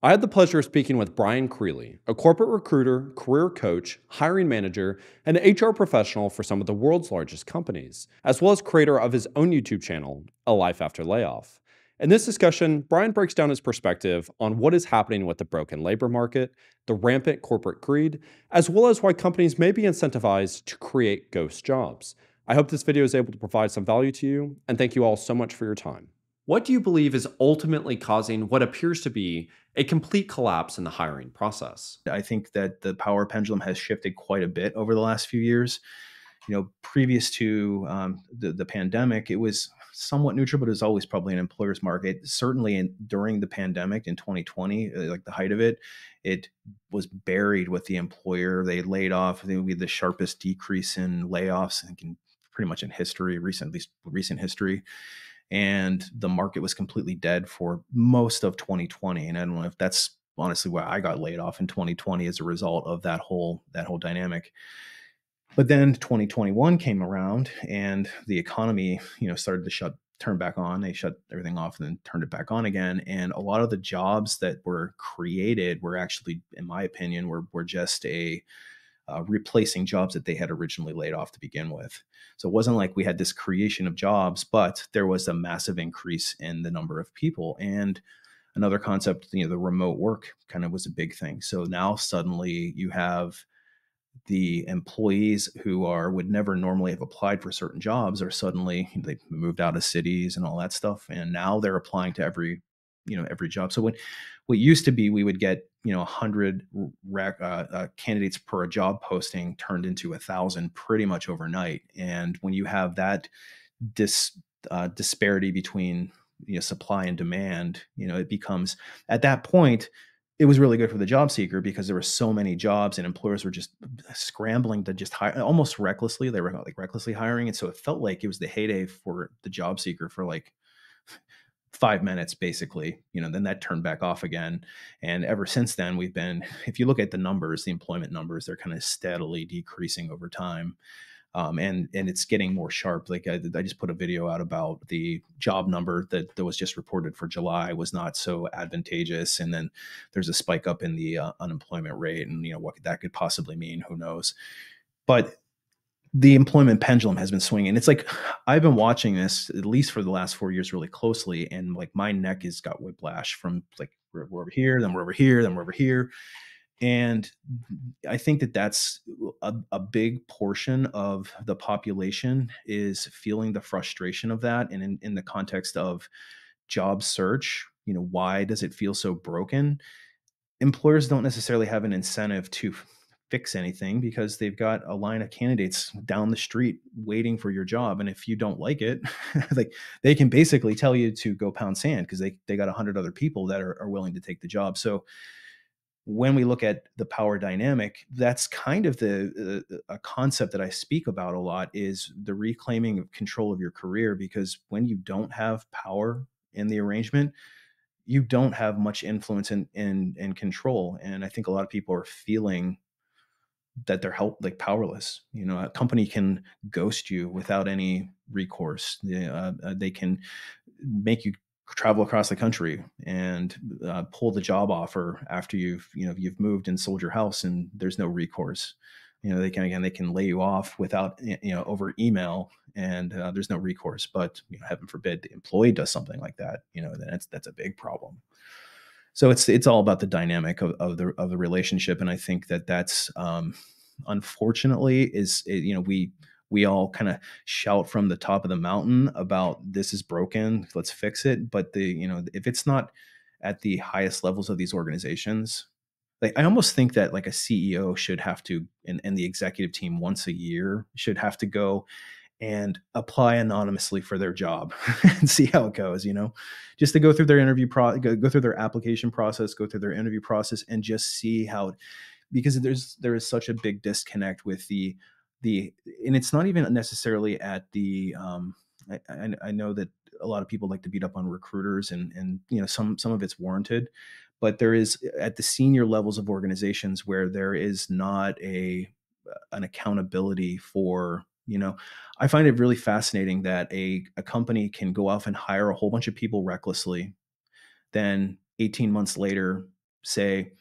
I had the pleasure of speaking with Bryan Creely, a corporate recruiter, career coach, hiring manager, and HR professional for some of the world's largest companies, as well as creator of his own YouTube channel, A Life After Layoff. In this discussion, Bryan breaks down his perspective on what is happening with the broken labor market, the rampant corporate greed, as well as why companies may be incentivized to create ghost jobs. I hope this video is able to provide some value to you, and thank you all so much for your time. What do you believe is ultimately causing what appears to be a complete collapse in the hiring process? I think that the power pendulum has shifted quite a bit over the last few years. Previous to the pandemic, it was somewhat neutral, but it was always probably an employer's market. Certainly during the pandemic in 2020, like the height of it, it was buried with the employer. They laid off. I think we had the sharpest decrease in layoffs, I think, in pretty much in history, at least recent history. And the market was completely dead for most of 2020. And I don't know if that's honestly why I got laid off in 2020 as a result of that whole dynamic. But then 2021 came around and the economy, started to turn back on. They shut everything off and then turned it back on again. And a lot of the jobs that were created were actually, in my opinion, were just a replacing jobs that they had originally laid off to begin with. So it wasn't like we had this creation of jobs, but there was a massive increase in the number of people. And another concept, the remote work kind of was a big thing. So now suddenly you have the employees who would never normally have applied for certain jobs are suddenly, they moved out of cities and all that stuff, and now they're applying to every job. So what used to be we would get 100 candidates per a job posting turned into 1,000 pretty much overnight. And when you have that disparity between supply and demand, it becomes, at that point, it was really good for the job seeker because there were so many jobs and employers were just scrambling to just hire almost recklessly. They were like recklessly hiring. And so it felt like it was the heyday for the job seeker for like 5 minutes, basically. Then that turned back off again. And ever since then, if you look at the numbers, the employment numbers, they're kind of steadily decreasing over time. And it's getting more sharp. Like I just put a video out about the job number that was just reported for July was not so advantageous, and then there's a spike up in the unemployment rate, and what that could possibly mean, who knows? But the employment pendulum has been swinging. It's like I've been watching this at least for the last 4 years really closely, and like my neck has got whiplash from like we're over here, then we're over here, then we're over here. And I think that that's a big portion of the population is feeling the frustration of that. And in the context of job search, why does it feel so broken? Employers don't necessarily have an incentive to fix anything because they've got a line of candidates down the street waiting for your job. And if you don't like it, like they can basically tell you to go pound sand because they got 100 other people that are willing to take the job. So when we look at the power dynamic, that's kind of a concept that I speak about a lot, is the reclaiming of control of your career. Because when you don't have power in the arrangement, you don't have much influence and control. And I think a lot of people are feeling that they're like powerless. A company can ghost you without any recourse. They can make you travel across the country and pull the job offer after you've moved and sold your house, and there's no recourse. They can lay you off without over email, and there's no recourse. But heaven forbid the employee does something like that, then that's a big problem. So it's all about the dynamic of the relationship, and I think that's unfortunately we all kind of shout from the top of the mountain about this is broken, let's fix it. But if it's not at the highest levels of these organizations, like I almost think that like a CEO should have to, and the executive team once a year should have to go and apply anonymously for their job and see how it goes, just to go through their go through their application process, go through their interview process, and just see how, because there is such a big disconnect with and it's not even necessarily at the I know that a lot of people like to beat up on recruiters, and some of it's warranted, but there is at the senior levels of organizations where there is not an accountability for, I find it really fascinating that a company can go off and hire a whole bunch of people recklessly, then 18 months later say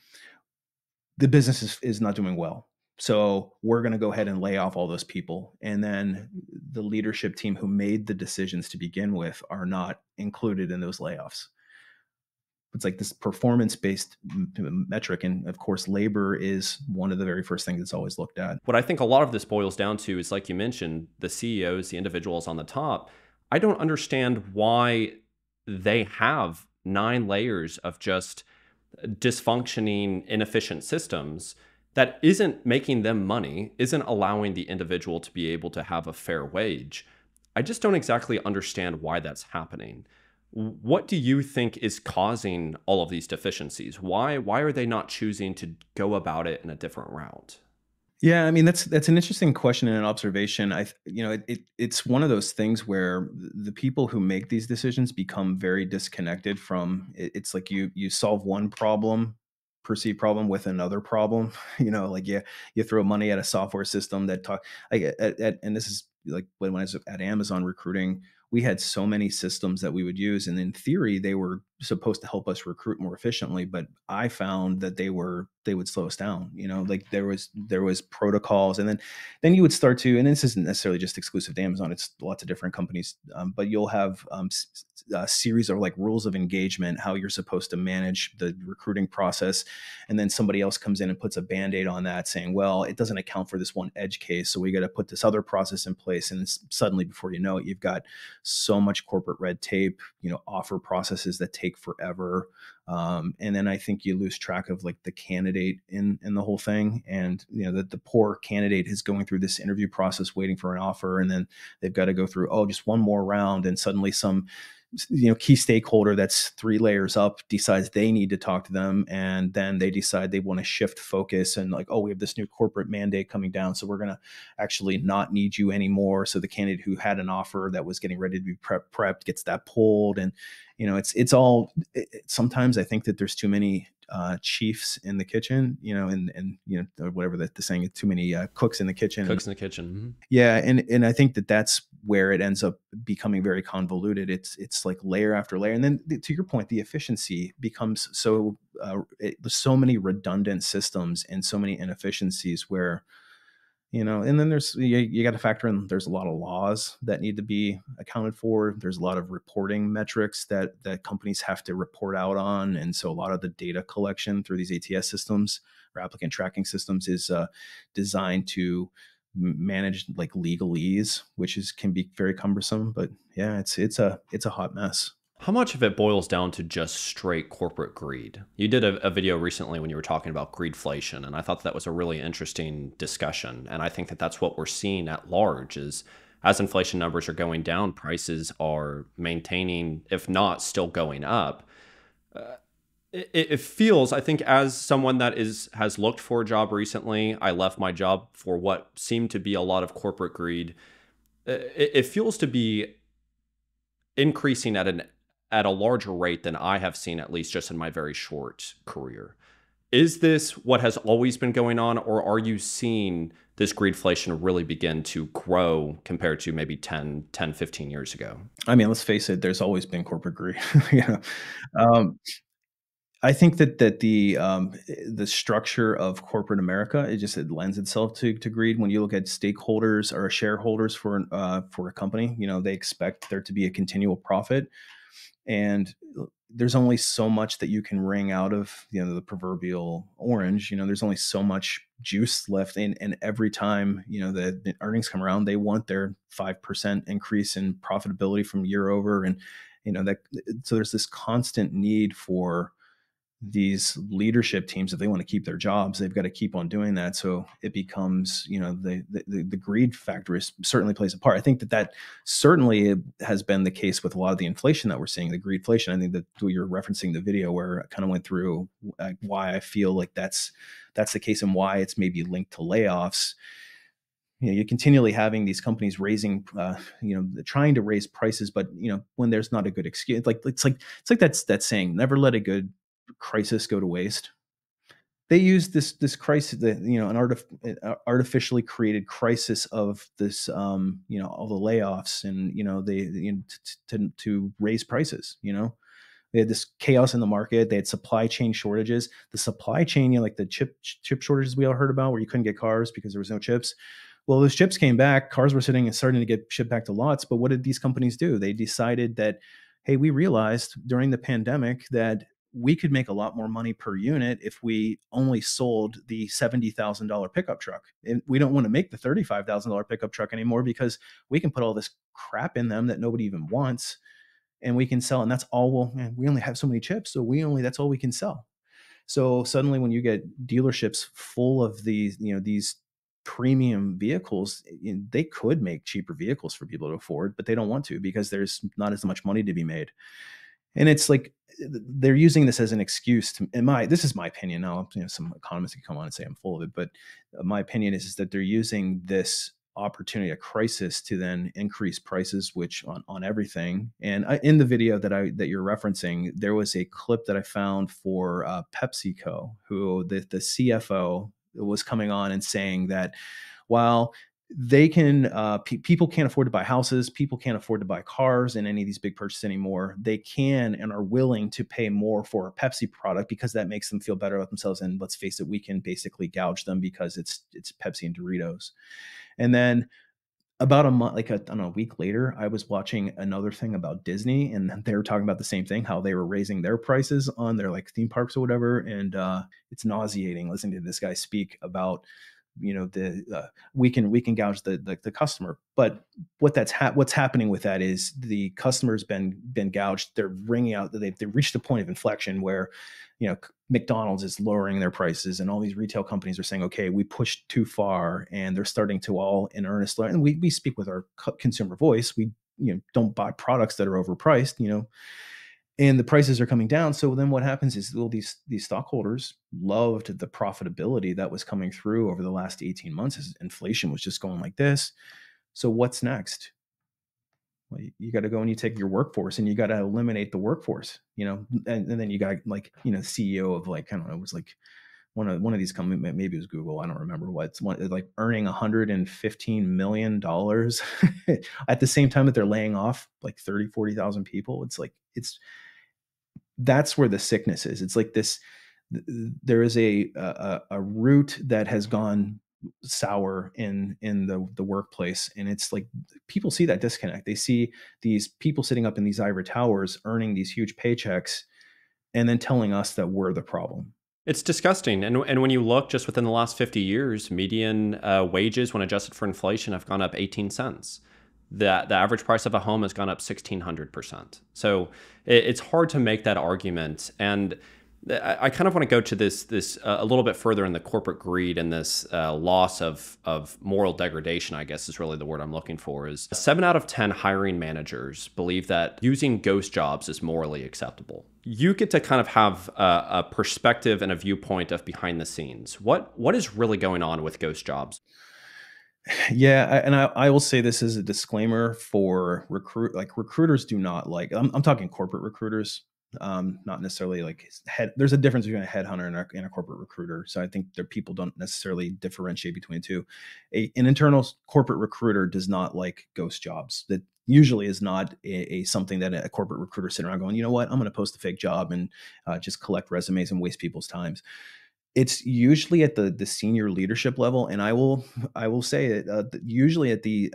the business is not doing well. So we're going to go ahead and lay off all those people. And then the leadership team who made the decisions to begin with are not included in those layoffs. It's like this performance-based metric. And of course, labor is one of the very first things that's always looked at. What I think a lot of this boils down to is, like you mentioned, the CEOs, the individuals on the top. I don't understand why they have 9 layers of just dysfunctioning, inefficient systems that isn't making them money, isn't allowing the individual to be able to have a fair wage. I just don't exactly understand why that's happening. What do you think is causing all of these deficiencies? Why are they not choosing to go about it in a different route? Yeah, I mean that's an interesting question and an observation. It's one of those things where the people who make these decisions become very disconnected from it's like you solve one problem, perceived problem with another problem. Like you throw money at a software system that talk like and this is like when I was at Amazon recruiting, we had so many systems that we would use, and in theory they were supposed to help us recruit more efficiently, but I found that they would slow us down. Like there was protocols, and then you would start to, and this isn't necessarily just exclusive to Amazon, it's lots of different companies, but you'll have a series of like rules of engagement, how you're supposed to manage the recruiting process, and then somebody else comes in and puts a band-aid on that saying, well, it doesn't account for this one edge case, so we got to put this other process in place, and suddenly before you know it, you've got so much corporate red tape, offer processes that take forever. And then I think you lose track of like the candidate in the whole thing. And, that the poor candidate is going through this interview process, waiting for an offer. And then they've got to go through, just one more round. And suddenly some key stakeholder that's 3 layers up decides they need to talk to them, and then they decide they want to shift focus and like, we have this new corporate mandate coming down, so we're going to actually not need you anymore. So the candidate who had an offer that was getting ready to be prepped gets that pulled, and it's all. Sometimes I think that there's too many chiefs in the kitchen, and whatever the saying, too many cooks in the kitchen. Cooks in the kitchen. Mm-hmm. Yeah, and I think that that's where it ends up becoming very convoluted. It's like layer after layer, and then to your point, the efficiency becomes so there's so many redundant systems and so many inefficiencies where and then you got to factor in there's a lot of laws that need to be accounted for. There's a lot of reporting metrics that companies have to report out on, and so a lot of the data collection through these ATS systems or applicant tracking systems is designed to manage like legalese, which can be very cumbersome. But yeah, it's a hot mess. How much of it boils down to just straight corporate greed? You did a video recently when you were talking about greedflation, and I thought that was a really interesting discussion. And I think that that's what we're seeing at large is as inflation numbers are going down, prices are maintaining, if not still going up. It feels, I think, as someone that has looked for a job recently, I left my job for what seemed to be a lot of corporate greed. It feels to be increasing at a larger rate than I have seen, at least just in my very short career. Is this what has always been going on, or are you seeing this greedflation really begin to grow compared to maybe 15 years ago? I mean, let's face it, there's always been corporate greed. Um, I think that the structure of corporate America, it lends itself to greed. When you look at stakeholders or shareholders for a company, they expect there to be a continual profit, and there's only so much that you can wring out of the proverbial orange. There's only so much juice left, and every time the earnings come around, they want their 5% increase in profitability from year over, and that so there's this constant need for these leadership teams. If they want to keep their jobs, they've got to keep on doing that. So it becomes, the greed factor certainly plays a part. I think that certainly has been the case with a lot of the inflation that we're seeing, the greedflation. I think that you're referencing the video where I kind of went through why I feel like that's the case and why it's maybe linked to layoffs. You're continually having these companies raising, trying to raise prices, but when there's not a good excuse, it's like that saying, never let a good crisis go to waste. They use this crisis, an artificially created crisis of this, all the layoffs, and they to raise prices. They had this chaos in the market. They had supply chain shortages. The supply chain, like the chip shortages we all heard about, where you couldn't get cars because there was no chips. Well, those chips came back. Cars were sitting and starting to get shipped back to lots. But what did these companies do? They decided that, hey, we realized during the pandemic that we could make a lot more money per unit if we only sold the $70,000 pickup truck. And we don't want to make the $35,000 pickup truck anymore because we can put all this crap in them that nobody even wants, and we can sell. And that's all. Well, man, we only have so many chips, so that's all we can sell. So suddenly when you get dealerships full of these premium vehicles, they could make cheaper vehicles for people to afford, but they don't want to because there's not as much money to be made. And it's like they're using this as an excuse to, this is my opinion. Now, some economists can come on and say I'm full of it, but my opinion is that they're using this opportunity, a crisis, to then increase prices, which on everything. And in the video that you're referencing, there was a clip that I found for PepsiCo, who the CFO was coming on and saying that while they can people can't afford to buy houses, people can't afford to buy cars and any of these big purchases anymore, they can and are willing to pay more for a Pepsi product because that makes them feel better about themselves. And let's face it, we can basically gouge them because it's Pepsi and Doritos. And then about a month, I don't know, a week later, I was watching another thing about Disney, and they were talking about the same thing, how they were raising their prices on their theme parks or whatever. And it's nauseating listening to this guy speak about we can gouge the customer. But what's happening with that is the customer's been gouged. They're ringing out. They've reached a point of inflection where McDonald's is lowering their prices, and all these retail companies are saying, okay, we pushed too far, and they're starting to all in earnest learn. And we speak with our consumer voice. We don't buy products that are overpriced, and the prices are coming down. So then what happens is, well, these stockholders loved the profitability that was coming through over the last 18 months as inflation was just going like this. So what's next? Well, you got to go and you take your workforce and you got to eliminate the workforce, and then you got CEO of I don't know, it was one of these companies, maybe it was Google, I don't remember what, earning $115 million at the same time that they're laying off 40,000 people. That's where the sickness is. It's like this, there is a root that has gone sour in the workplace, and it's like people see that disconnect. They see these people sitting up in these ivory towers earning these huge paychecks and then telling us that we're the problem. It's disgusting. And when you look just within the last 50 years, median wages when adjusted for inflation have gone up 18 cents. The average price of a home has gone up 1,600%. So it's hard to make that argument. And I kind of want to go to this a little bit further in the corporate greed and this loss of moral degradation, I guess is really the word I'm looking for. Is 7 out of 10 hiring managers believe that using ghost jobs is morally acceptable. You get to kind of have a perspective and a viewpoint of behind the scenes. What is really going on with ghost jobs? Yeah, and I will say this as a disclaimer for recruiters do not like. I'm talking corporate recruiters, not necessarily there's a difference between a headhunter and a corporate recruiter. So I think people don't necessarily differentiate between the two. An internal corporate recruiter does not like ghost jobs. That usually is not a something that a corporate recruiter sitting around going, you know what, I'm going to post a fake job and just collect resumes and waste people's times. It's usually at the senior leadership level, and I will say it usually at the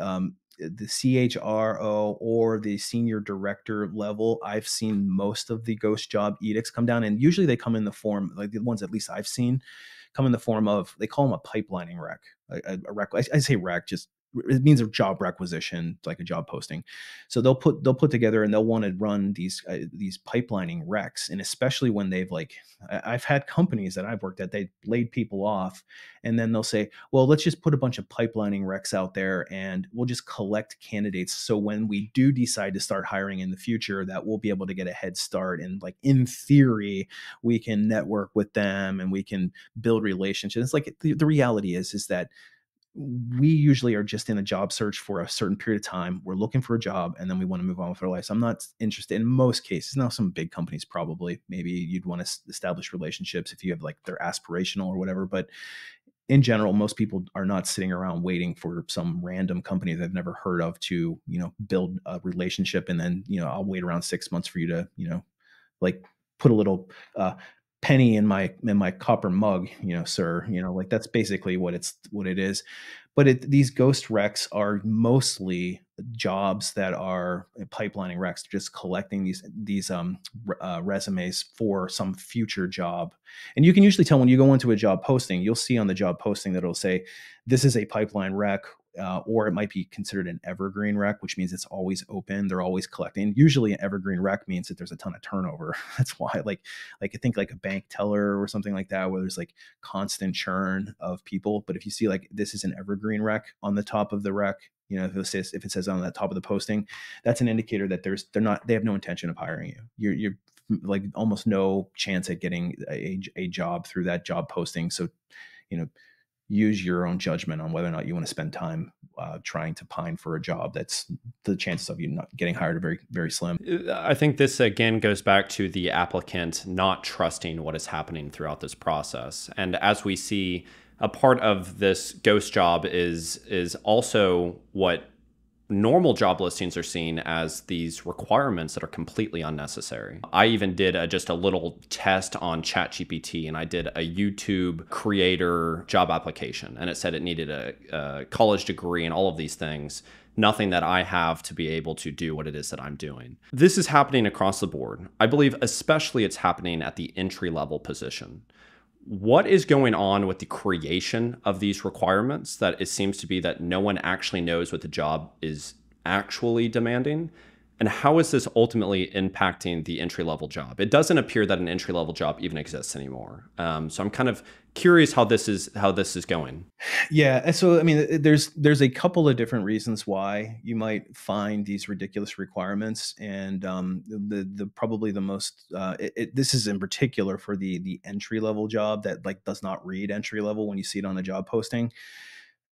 CHRO or the senior director level. I've seen most of the ghost job edicts come down, and usually they come in the form, the ones at least I've seen, come in the form of, they call them a pipelining rec. A rec, I say rec, just it means a job requisition, like a job posting. So they'll put together and they'll want to run these pipelining recs, and especially when they've I've had companies that I've worked at, they laid people off, and then they'll say, well, let's just put a bunch of pipelining recs out there and we'll just collect candidates. So when we do decide to start hiring in the future, that we'll be able to get a head start. And in theory, we can network with them and we can build relationships. The reality is that we usually are just in a job search for a certain period of time. We're looking for a job and then we want to move on with our lives. I'm not interested in most cases. Now, some big companies, probably, maybe you'd want to establish relationships if you have they're aspirational or whatever. But in general, most people are not sitting around waiting for some random company they've never heard of to, build a relationship. And then, I'll wait around 6 months for you to, like put a little penny in my copper mug, sir. Like that's basically what it is. But these ghost recs are mostly jobs that are pipelining recs, just collecting these resumes for some future job. And you can usually tell when you go into a job posting, you'll see on the job posting that it'll say, this is a pipeline rec, or it might be considered an evergreen rec, which means it's always open. They're always collecting. Usually, an evergreen rec means that there's a ton of turnover. That's why, I think like a bank teller or something like that, where there's like constant churn of people. But if you see like this is an evergreen rec on the top of the rec, if it says on the top of the posting, that's an indicator that they have no intention of hiring you. You're like almost no chance at getting a job through that job posting. So, you know, use your own judgment on whether or not you want to spend time trying to pine for a job. That's the chances of you not getting hired are very, very slim. I think this again goes back to the applicant not trusting what is happening throughout this process. And as we see, a part of this ghost job is also what normal job listings are seen as these requirements that are completely unnecessary. I even did just a little test on ChatGPT, and I did a YouTube creator job application, and it said it needed a college degree and all of these things. Nothing that I have to be able to do what it is that I'm doing. This is happening across the board. I believe especially it's happening at the entry-level position. What is going on with the creation of these requirements that it seems to be that no one actually knows what the job is actually demanding? And how is this ultimately impacting the entry-level job? It doesn't appear that an entry-level job even exists anymore. So I'm kind of curious how this is going. Yeah, and so I mean, there's a couple of different reasons why you might find these ridiculous requirements, and the probably the most this is in particular for the entry level job that like does not read entry level when you see it on a job posting.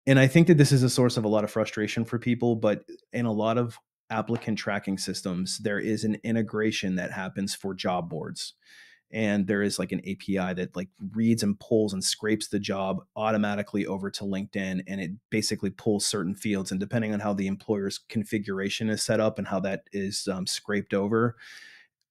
And I think that this is a source of a lot of frustration for people, but in a lot of applicant tracking systems, there is an integration that happens for job boards. And there is like an API that like reads and pulls and scrapes the job automatically over to LinkedIn. And it basically pulls certain fields. And depending on how the employer's configuration is set up and how that is scraped over,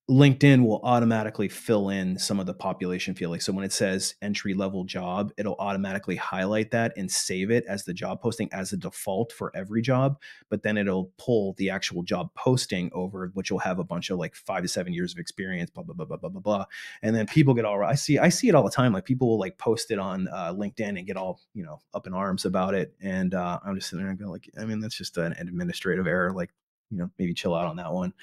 LinkedIn will automatically fill in some of the population field. Like, so when it says entry level job, it'll automatically highlight that and save it as the job posting as a default for every job. But then it'll pull the actual job posting over, which will have a bunch of like 5 to 7 years of experience, blah, blah, blah, blah, blah, blah, blah. And then people get all, I see it all the time. Like people will like post it on LinkedIn and get all, up in arms about it. And I'm just sitting there and go like, I mean, that's just an administrative error. Like, maybe chill out on that one.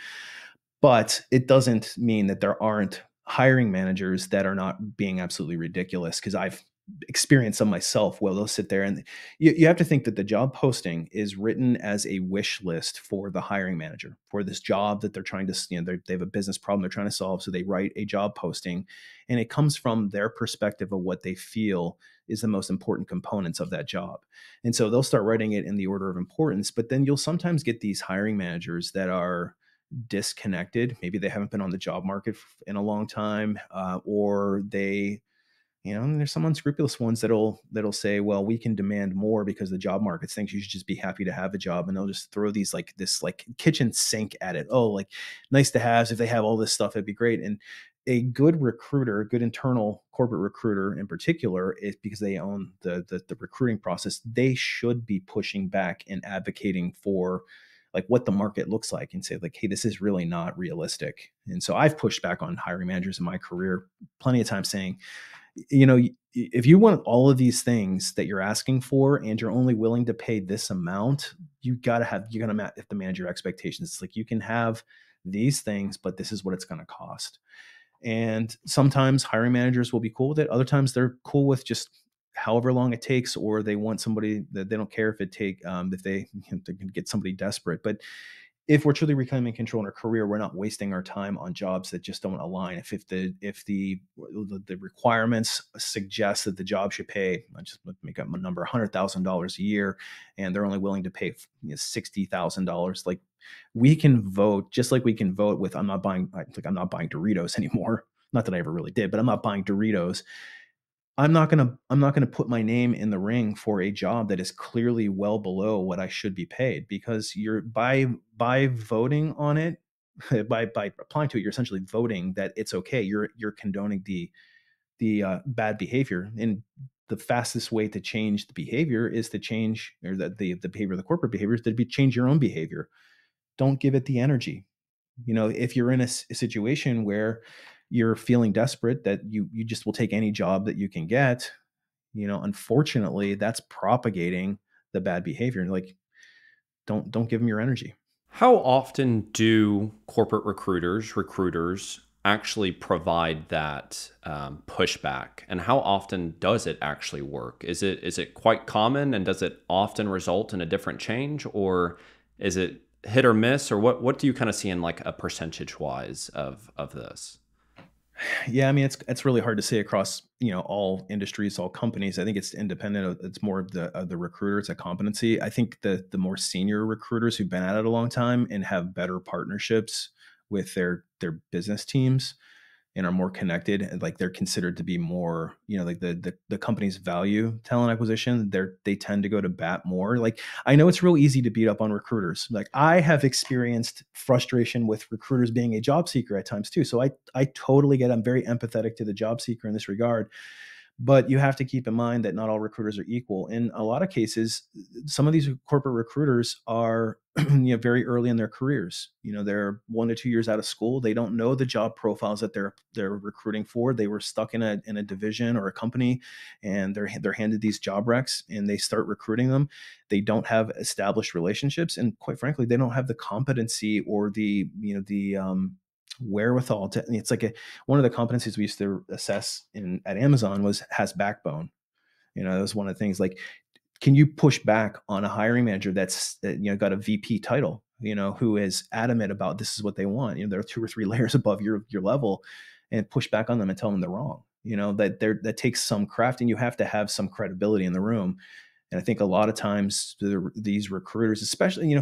But it doesn't mean that there aren't hiring managers that are not being absolutely ridiculous, because I've experienced some myself. Well, they'll sit there and you have to think that the job posting is written as a wish list for the hiring manager for this job that they're trying to, they have a business problem they're trying to solve. So they write a job posting, and it comes from their perspective of what they feel is the most important components of that job. And so they'll start writing it in the order of importance. But then you'll sometimes get these hiring managers that are disconnected. Maybe they haven't been on the job market in a long time, or they, there's some unscrupulous ones that'll say, well, we can demand more because the job market thinks you should just be happy to have a job, and they'll just throw these like this like kitchen sink at it. Oh, like nice to have, if they have all this stuff, it'd be great. And a good recruiter, a good internal corporate recruiter in particular, is because they own the recruiting process, they should be pushing back and advocating for like what the market looks like and say like, hey, this is really not realistic. And so I've pushed back on hiring managers in my career plenty of times saying, if you want all of these things that you're asking for and you're only willing to pay this amount, you got to have to manage your expectations. It's like, you can have these things, but this is what it's going to cost. And sometimes hiring managers will be cool with it. Other times they're cool with just however long it takes, or they want somebody that they don't care if if they can get somebody desperate. But if we're truly reclaiming control in our career, we're not wasting our time on jobs that just don't align. If the requirements suggest that the job should pay, I just make up a number, $100,000 a year, and they're only willing to pay $60,000, like, we can vote just like we can vote with I'm not buying Doritos anymore. Not that I ever really did, but I'm not buying Doritos. I'm not gonna put my name in the ring for a job that is clearly well below what I should be paid, because you're by voting on it, by applying to it, you're essentially voting that it's okay. You're condoning the bad behavior. And the fastest way to change the behavior is to change, or the behavior, the corporate behavior is to change your own behavior. Don't give it the energy. If you're in a situation where you're feeling desperate, that you just will take any job that you can get, unfortunately, that's propagating the bad behavior. Like, don't give them your energy. How often do corporate recruiters actually provide that pushback, and how often does it actually work? Is it quite common, and does it often result in a different change, or is it hit or miss, or what do you kind of see in like a percentage wise of this? Yeah, I mean, it's really hard to say across all industries, all companies. I think it's independent. It's more of the recruiter. It's a competency. I think the more senior recruiters who've been at it a long time and have better partnerships with their business teams and are more connected, and like they're considered to be more, like the company's value talent acquisition, they tend to go to bat more. Like, I know it's real easy to beat up on recruiters. Like, I have experienced frustration with recruiters being a job seeker at times too. So I totally get, I'm very empathetic to the job seeker in this regard. But you have to keep in mind that not all recruiters are equal. In a lot of cases, some of these corporate recruiters are very early in their careers. They're 1 to 2 years out of school. They don't know the job profiles that they're recruiting for. They were stuck in a division or a company, and they're handed these job recs, and they start recruiting them. They don't have established relationships, and quite frankly, they don't have the competency or the wherewithal to. It's like one of the competencies we used to assess at Amazon was has backbone. That was one of the things. Like, can you push back on a hiring manager that's got a VP title, who is adamant about this is what they want? They're 2 or 3 layers above your level, and push back on them and tell them they're wrong. That takes some craft, and you have to have some credibility in the room. And I think a lot of times these recruiters, especially,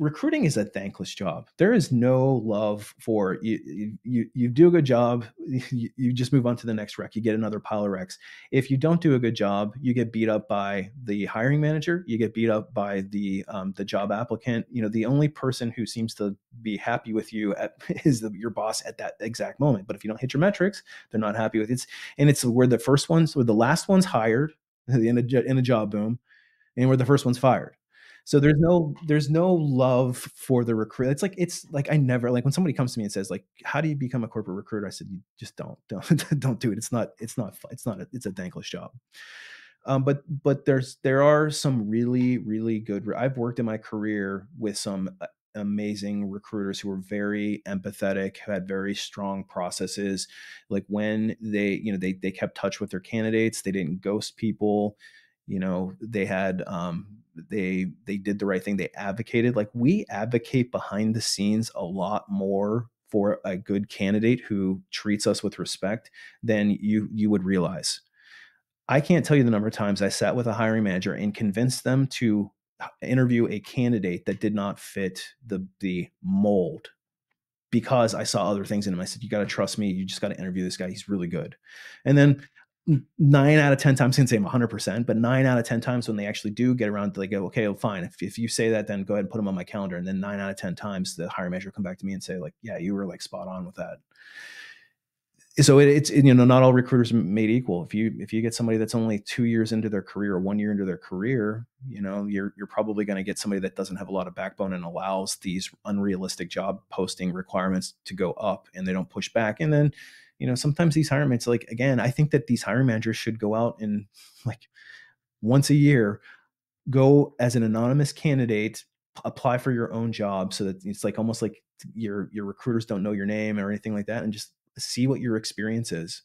recruiting is a thankless job. There is no love for you. You do a good job, you just move on to the next rec. You get another pile of recs. If you don't do a good job, you get beat up by the hiring manager. You get beat up by the job applicant. The only person who seems to be happy with you is your boss at that exact moment. But if you don't hit your metrics, they're not happy with it. And it's where the last one's hired in a job boom, and where the first one's fired. So there's no love for the recruit. It's like I never, like, when somebody comes to me and says, like, how do you become a corporate recruiter? I said, you just don't do it. It's a thankless job. But there are some really, really good. I've worked in my career with some amazing recruiters who were very empathetic, who had very strong processes. Like, when they kept touch with their candidates, they didn't ghost people. They had they did the right thing. They advocated. Like, we advocate behind the scenes a lot more for a good candidate who treats us with respect than you would realize. I can't tell you the number of times I sat with a hiring manager and convinced them to interview a candidate that did not fit the mold, because I saw other things in him. I said, you got to trust me. You just got to interview this guy. He's really good. And then 9 out of 10 times, I can say I'm 100%, but 9 out of 10 times when they actually do get around to, they go, okay, well, fine. If you say that, then go ahead and put them on my calendar. And then 9 out of 10 times the hiring manager will come back to me and say, like, yeah, you were like spot on with that. So it's not all recruiters are made equal. If you get somebody that's only 2 years into their career or 1 year into their career, you're probably going to get somebody that doesn't have a lot of backbone and allows these unrealistic job posting requirements to go up, and they don't push back. And then sometimes these hiring managers, like, again, I think that these hiring managers should go out and, like, once a year, go as an anonymous candidate, apply for your own job, so that it's like almost like your recruiters don't know your name or anything like that, and just see what your experience is.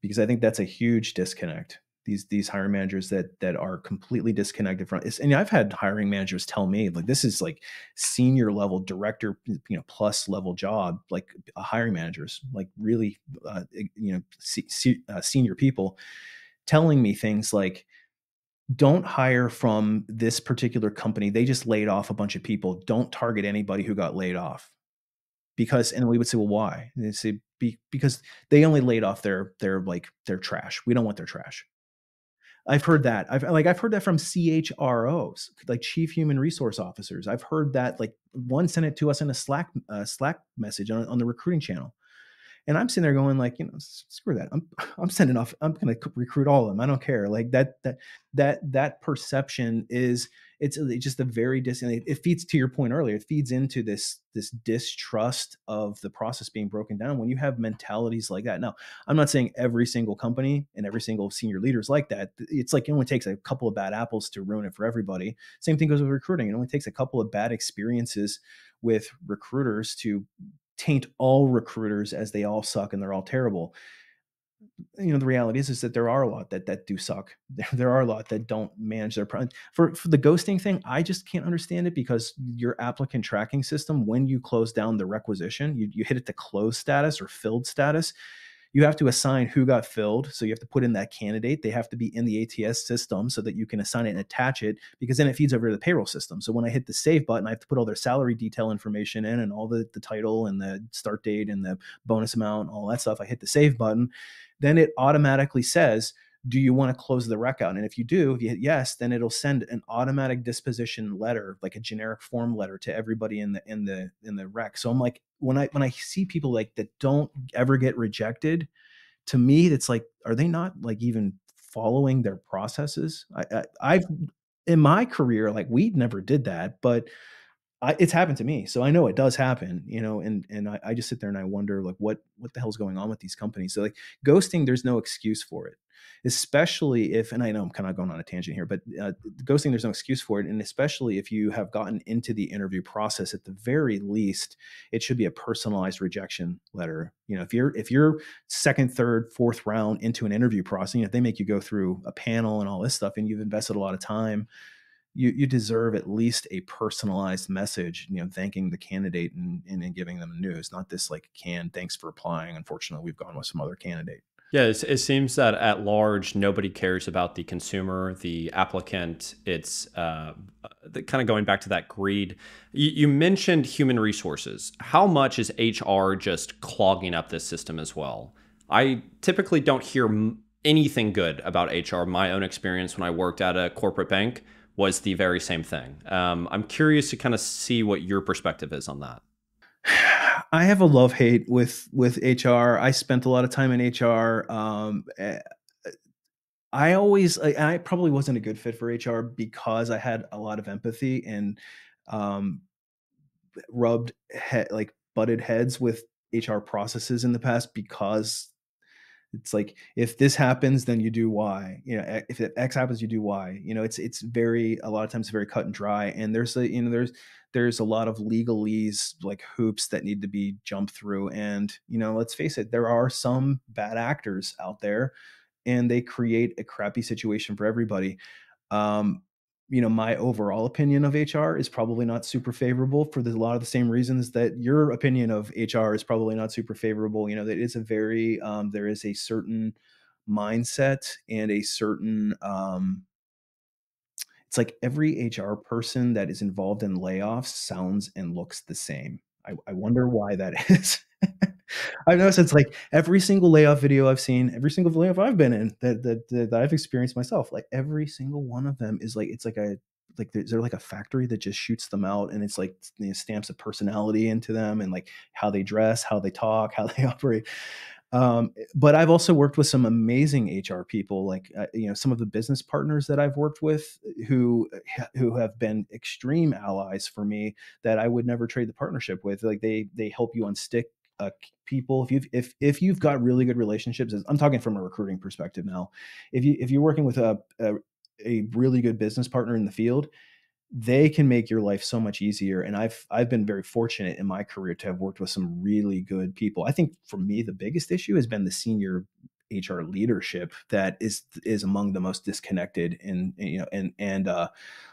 Because I think that's a huge disconnect. These hiring managers that are completely disconnected from it. And I've had hiring managers tell me, like, this is like senior level director, plus level job, like hiring managers, like really, senior people, telling me things like, don't hire from this particular company. They just laid off a bunch of people. Don't target anybody who got laid off. And we would say, well, why? And they say, because they only laid off their trash. We don't want their trash. I've heard that. I've heard that from CHROs, like chief human resource officers. I've heard that, like, one sent it to us in a Slack message on the recruiting channel. And I'm sitting there going, like, screw that. I'm sending off. I'm going to recruit all of them. I don't care. Like, that perception is, it's just a very it feeds, to your point earlier, it feeds into this distrust of the process being broken down when you have mentalities like that. Now, I'm not saying every single company and every single senior leader is like that. It's like, it only takes a couple of bad apples to ruin it for everybody. Same thing goes with recruiting. It only takes a couple of bad experiences with recruiters to taint all recruiters as they all suck and they're all terrible. The reality is that there are a lot that do suck. There are a lot that don't manage their for the ghosting thing. I just can't understand it, because your applicant tracking system, when you close down the requisition, you hit it to close status or filled status. You have to assign who got filled. So you have to put in that candidate. They have to be in the ATS system so that you can assign it and attach it, because then it feeds over to the payroll system. So when I hit the save button, I have to put all their salary detail information in, and all the title and the start date and the bonus amount, all that stuff. I hit the save button. Then it automatically says, do you want to close the rec out? And if you do, if you hit yes, then it'll send an automatic disposition letter, like a generic form letter, to everybody in the rec. So I'm like, when I see people like that don't ever get rejected, to me, it's like, are they not, like, even following their processes? I've in my career, like, we never did that, but it's happened to me, so I know it does happen, and I just sit there and I wonder, like, what the hell's going on with these companies? So, like, ghosting, there's no excuse for it, especially if, and I know I'm kind of going on a tangent here, but ghosting, there's no excuse for it, and especially if you have gotten into the interview process, at the very least, it should be a personalized rejection letter. If you're second, third, fourth round into an interview process, if they make you go through a panel and all this stuff, and you've invested a lot of time, you deserve at least a personalized message, thanking the candidate and giving them news, not this, like, canned "thanks for applying. Unfortunately, we've gone with some other candidate." Yeah, it seems that at large, nobody cares about the consumer, the applicant. It's kind of going back to that greed. You mentioned human resources. How much is HR just clogging up this system as well? I typically don't hear anything good about HR. My own experience when I worked at a corporate bank was the very same thing. I'm curious to kind of see what your perspective is on that. I have a love-hate with HR. I spent a lot of time in HR. I probably wasn't a good fit for HR because I had a lot of empathy and um, butted heads with HR processes in the past, because it's like, if this happens, then you do Y. If X happens, you do Y. It's very, a lot of times, very cut and dry. And there's a lot of legalese, like, hoops that need to be jumped through. And let's face it, there are some bad actors out there, and they create a crappy situation for everybody. Um, my overall opinion of HR is probably not super favorable, for a lot of the same reasons that your opinion of HR is probably not super favorable. That is a very, there is a certain mindset and a certain, it's like every HR person that is involved in layoffs sounds and looks the same. I wonder why that is. I've noticed it's like every single layoff video I've seen, every single layoff I've been in, that I've experienced myself, like, every single one of them is like, it's like they're like a factory that just shoots them out, and it's like, stamps of personality into them, and like how they dress, how they talk, how they operate. But I've also worked with some amazing HR people, like, some of the business partners that I've worked with, who have been extreme allies for me, that I would never trade the partnership with. Like, they help you unstick people. If you've got really good relationships, I'm talking from a recruiting perspective now. If you're working with a really good business partner in the field, they can make your life so much easier. And I've been very fortunate in my career to have worked with some really good people. I think for me, the biggest issue has been the senior HR leadership that is among the most disconnected, and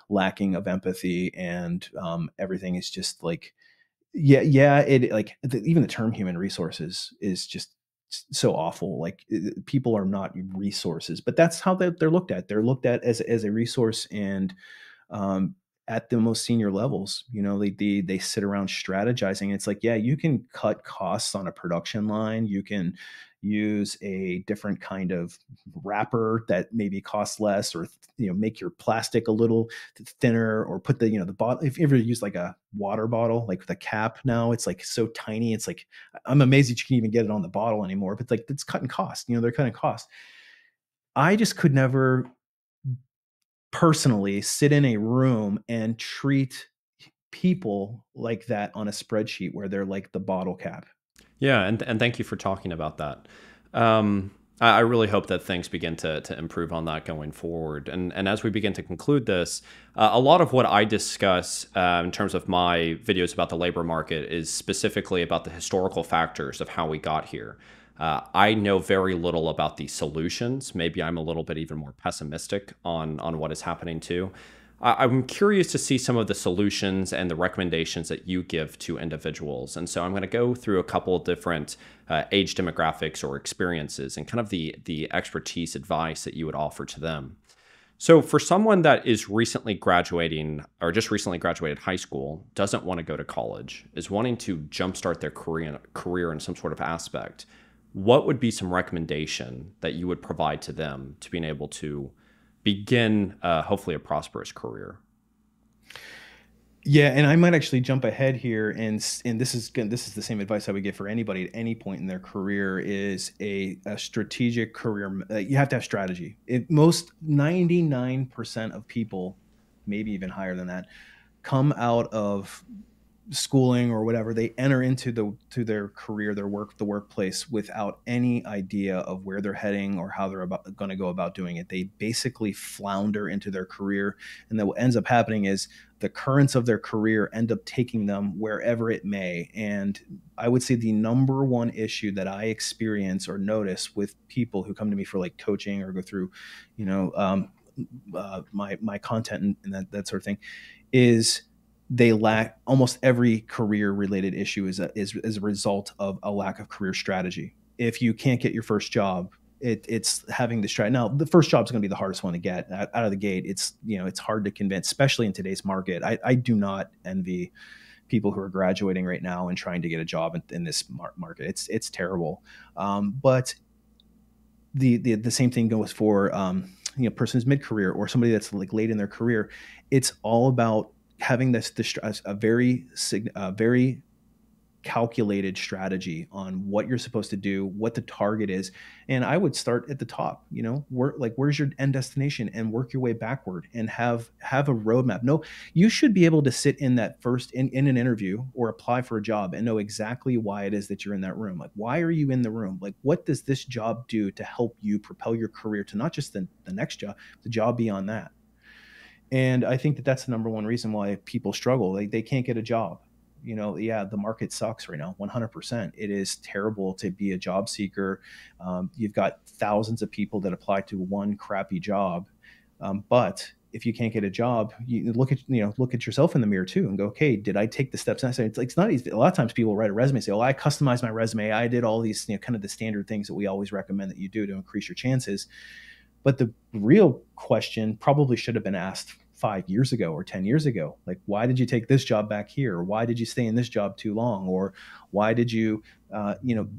lacking of empathy, and everything is just like, yeah, it, like, even the term human resources is just so awful. Like, people are not resources, but that's how they're looked at. They're looked at as a resource, and at the most senior levels. They sit around strategizing. It's like, yeah, you can cut costs on a production line. You can use a different kind of wrapper that maybe costs less, or make your plastic a little thinner, or put the bottle. If you ever use like a water bottle, like the cap now, it's like so tiny. It's like, I'm amazed that you can even get it on the bottle anymore. But like, it's cutting costs. They're cutting costs. I just could never personally sit in a room and treat people like that on a spreadsheet where they're like the bottle cap. Yeah, and thank you for talking about that. I really hope that things begin to improve on that going forward. And as we begin to conclude this, a lot of what I discuss in terms of my videos about the labor market is specifically about the historical factors of how we got here. I know very little about the solutions. Maybe I'm a little bit even more pessimistic on what is happening too. I'm curious to see some of the solutions and the recommendations that you give to individuals. And so I'm going to go through a couple of different age demographics or experiences and kind of the expertise advice that you would offer to them. So for someone that is recently graduating or just recently graduated high school, doesn't want to go to college, is wanting to jumpstart their career in some sort of aspect, what would be some recommendation that you would provide to them to being able to begin hopefully a prosperous career? Yeah, and I might actually jump ahead here, and this is the same advice I would give for anybody at any point in their career: is a strategic career. You have to have strategy. Most 99% of people, maybe even higher than that, come out of schooling or whatever, they enter into their career, the workplace, without any idea of where they're heading or how they're going to go about doing it. They basically flounder into their career, and then what ends up happening is the currents of their career end up taking them wherever it may. And I would say the number one issue that I experience or notice with people who come to me for like coaching or go through, my content and that sort of thing, is they lack. Almost every career related issue is a result of a lack of career strategy. If you can't get your first job, it's having the strategy. Now, the first job is going to be the hardest one to get out of the gate. It's hard to convince, especially in today's market. I do not envy people who are graduating right now and trying to get a job in this market. It's terrible. But the same thing goes for a person who's mid-career or somebody that's like late in their career. It's all about having a very calculated strategy on what you're supposed to do, what the target is. And I would start at the top, where's your end destination, and work your way backward and have a roadmap. No, you should be able to sit in that first in an interview or apply for a job and know exactly why it is that you're in that room. Like, why are you in the room? Like, what does this job do to help you propel your career to not just the next job, the job beyond that? And I think that that's the number one reason why people struggle. They can't get a job. Yeah, the market sucks right now, 100%. It is terrible to be a job seeker. You've got thousands of people that apply to one crappy job. But if you can't get a job, you look at yourself in the mirror too and go, okay, did I take the steps necessary? It's not easy. A lot of times people write a resume and say, oh, I customized my resume. I did all these, kind of the standard things that we always recommend that you do to increase your chances. But the real question probably should have been asked 5 years ago or 10 years ago. Like, why did you take this job back here? Or why did you stay in this job too long? Or why did you,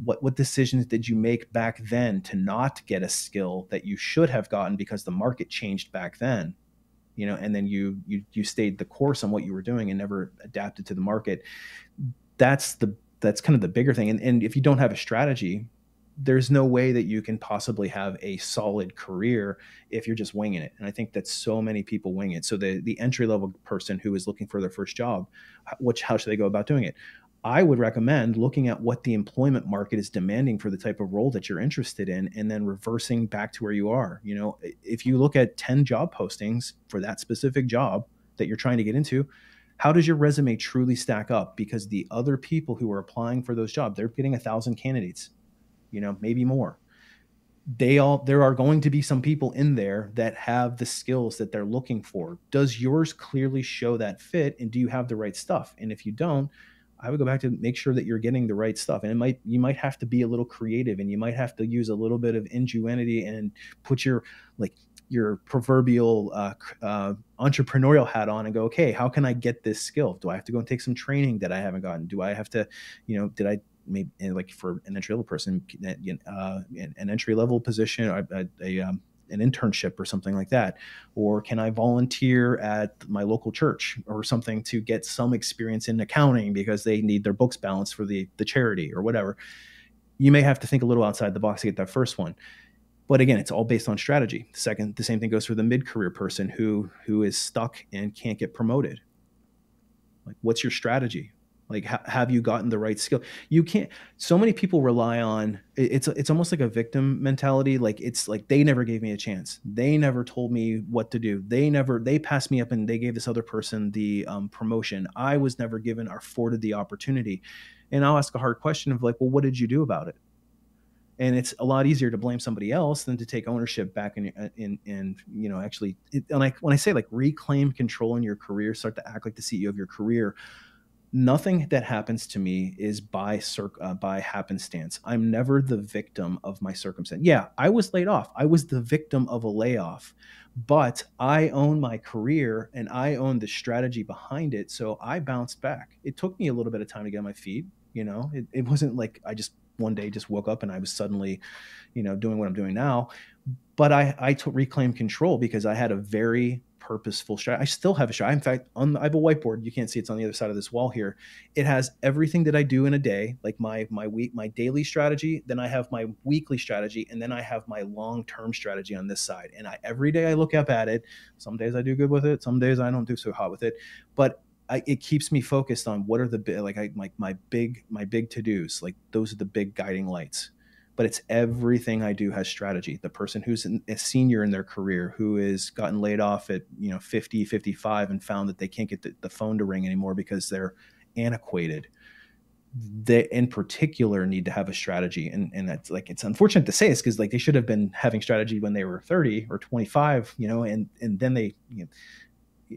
what decisions did you make back then to not get a skill that you should have gotten because the market changed back then? And then you stayed the course on what you were doing and never adapted to the market. That's kind of the bigger thing. And if you don't have a strategy, there's no way that you can possibly have a solid career if you're just winging it. And I think that so many people wing it. So the entry level person who is looking for their first job, how should they go about doing it? I would recommend looking at what the employment market is demanding for the type of role that you're interested in, and then reversing back to where you are. If you look at 10 job postings for that specific job that you're trying to get into, how does your resume truly stack up? Because the other people who are applying for those jobs, they're getting 1,000 candidates, maybe more. There are going to be some people in there that have the skills that they're looking for. Does yours clearly show that fit? And do you have the right stuff? And if you don't, I would go back to make sure that you're getting the right stuff. And you might have to be a little creative, and you might have to use a little bit of ingenuity and put your your proverbial entrepreneurial hat on and go, okay, how can I get this skill? Do I have to go and take some training that I haven't gotten? Do I have to, did I maybe, like for an entry level person, an entry level position, an internship or something like that? Or can I volunteer at my local church or something to get some experience in accounting because they need their books balanced for the charity or whatever? You may have to think a little outside the box to get that first one. But again, it's all based on strategy. Second, the same thing goes for the mid-career person who is stuck and can't get promoted. Like, what's your strategy? Like, have you gotten the right skill? You can't. So many people rely on it's almost like a victim mentality. Like, it's like they never gave me a chance. They never told me what to do. They passed me up and they gave this other person the promotion. I was never given or afforded the opportunity. And I'll ask a hard question of like, well, what did you do about it? And it's a lot easier to blame somebody else than to take ownership back in actually. When I say like reclaim control in your career, start to act like the CEO of your career. Nothing that happens to me is by happenstance. I'm never the victim of my circumstance. Yeah, I was laid off. I was the victim of a layoff, but I own my career and I own the strategy behind it. So I bounced back. It took me a little bit of time to get on my feet. It wasn't like I just one day just woke up and I was suddenly, doing what I'm doing now. But I reclaimed control because I had a very purposeful strategy. I still have a strategy. In fact, I have a whiteboard. You can't see it's on the other side of this wall here. It has everything that I do in a day, like my daily strategy. Then I have my weekly strategy, and then I have my long-term strategy on this side. And every day I look up at it. Some days I do good with it. Some days I don't do so hot with it. But it keeps me focused on what are my big to-dos. Like, those are the big guiding lights. But it's everything I do has strategy. The person who's a senior in their career who has gotten laid off at 50, 55 and found that they can't get the phone to ring anymore because they're antiquated. They in particular need to have a strategy. And that's like, it's unfortunate to say this because like they should have been having strategy when they were 30 or 25, and then they,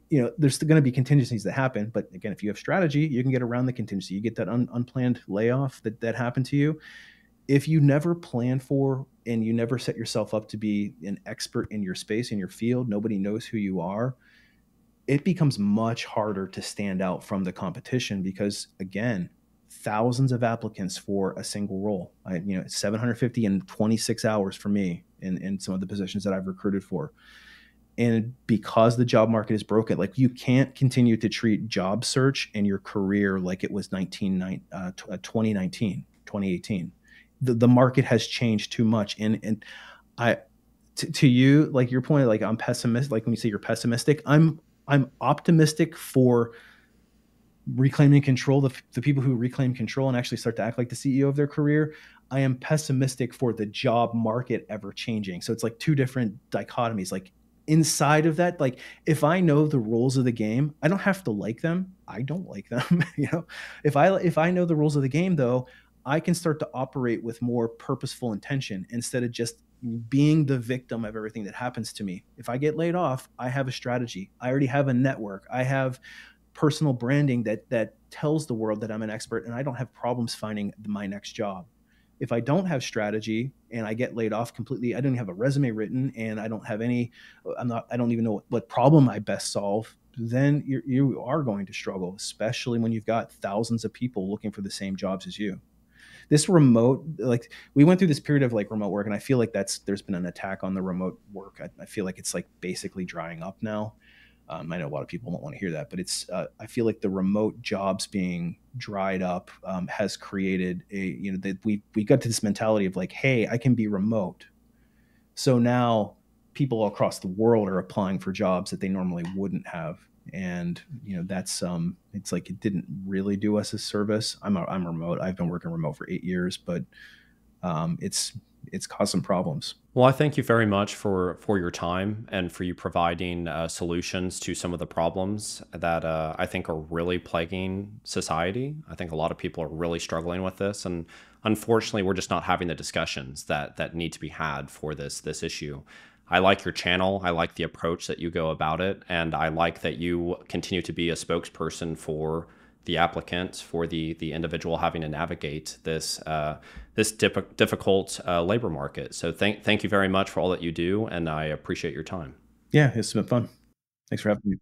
there's going to be contingencies that happen. But again, if you have strategy, you can get around the contingency. You get that unplanned layoff that happened to you. If you never plan for and you never set yourself up to be an expert in your space, in your field, nobody knows who you are, it becomes much harder to stand out from the competition because, again, thousands of applicants for a single role. 750 in 26 hours for me in some of the positions that I've recruited for. And because the job market is broken, like, you can't continue to treat job search and your career like it was 2019, 2018. The market has changed too much. And to you, like your point, like I'm pessimistic, like when you say you're pessimistic, I'm optimistic for reclaiming control, the people who reclaim control and actually start to act like the CEO of their career. I am pessimistic for the job market ever changing. So it's like two different dichotomies. Like, inside of that, like, if I know the rules of the game, I don't have to like them. I don't like them. If I know the rules of the game, though, I can start to operate with more purposeful intention instead of just being the victim of everything that happens to me. If I get laid off, I have a strategy. I already have a network. I have personal branding that tells the world that I'm an expert, and I don't have problems finding my next job. If I don't have strategy and I get laid off completely, I don't have a resume written and I don't have I don't even know what problem I best solve, then you are going to struggle, especially when you've got thousands of people looking for the same jobs as you. This remote, like, we went through this period of like remote work, and I feel like there's been an attack on the remote work. I feel like it's like basically drying up now. I know a lot of people don't want to hear that, but I feel like the remote jobs being dried up has created that we got to this mentality of like, hey, I can be remote. So now people all across the world are applying for jobs that they normally wouldn't have. And that's it's like, it didn't really do us a service. I'm remote. I've been working remote for 8 years, but it's caused some problems. Well, I thank you very much for your time and for you providing solutions to some of the problems that I think are really plaguing society. I think a lot of people are really struggling with this, and unfortunately, we're just not having the discussions that need to be had for this issue. I like your channel. I like the approach that you go about it, and I like that you continue to be a spokesperson for the applicant, for the individual having to navigate this difficult labor market. So thank you very much for all that you do, and I appreciate your time. Yeah, it's been fun. Thanks for having me.